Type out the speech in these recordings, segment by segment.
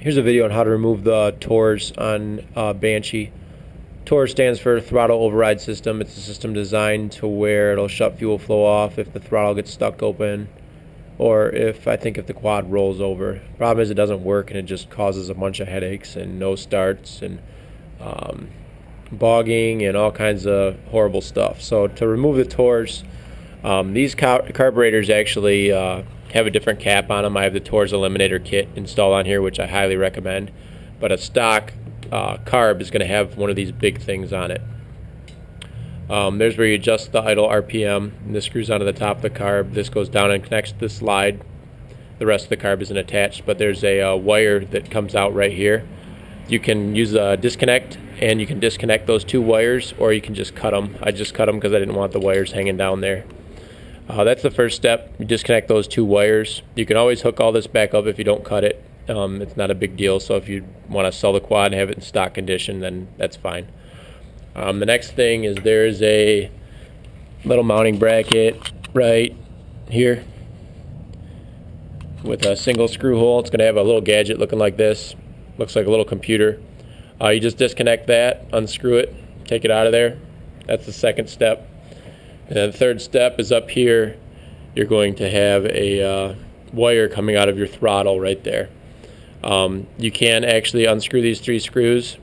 Here's a video on how to remove the TORS on Banshee. TORS stands for Throttle Override System. It's a system designed to where it'll shut fuel flow off if the throttle gets stuck open, or if the quad rolls over. Problem is it doesn't work and it just causes a bunch of headaches and no starts and bogging and all kinds of horrible stuff. So to remove the TORS, these carburetors actually have a different cap on them. I have the TORS eliminator kit installed on here, which I highly recommend. But a stock carb is going to have one of these big things on it. There's where you adjust the idle RPM, and this screws onto the top of the carb. This goes down and connects to the slide. The rest of the carb isn't attached, but there's a wire that comes out right here. You can use a disconnect, and you can disconnect those two wires, or you can just cut them. I just cut them because I didn't want the wires hanging down there. That's the first step. You disconnect those two wires. You can always hook all this back up if you don't cut it. It's not a big deal, so if you want to sell the quad and have it in stock condition, then that's fine. The next thing is there's a little mounting bracket right here with a single screw hole. It's going to have a little gadget looking like this. Looks like a little computer. You just disconnect that, unscrew it, take it out of there. That's the second step. And then the third step is up here. You're going to have a wire coming out of your throttle right there. You can actually unscrew these three screws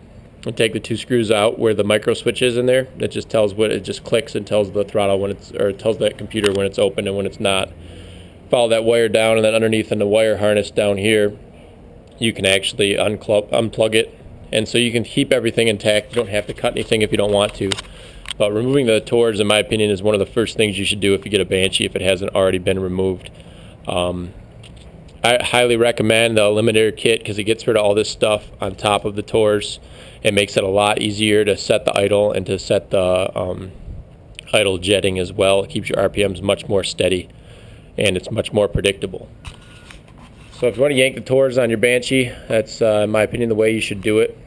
and take the two screws out where the micro switch is in there. It just tells it just clicks and tells the throttle when it's, or it tells that computer when it's open and when it's not. Follow that wire down, and then underneath in the wire harness down here, you can actually unplug it, and so you can keep everything intact. You don't have to cut anything if you don't want to. But removing the TORS, in my opinion, is one of the first things you should do if you get a Banshee, if it hasn't already been removed. I highly recommend the eliminator kit because it gets rid of all this stuff on top of the TORS. It makes it a lot easier to set the idle and to set the idle jetting as well. It keeps your RPMs much more steady, and it's much more predictable. So if you want to yank the TORS on your Banshee, that's, in my opinion, the way you should do it.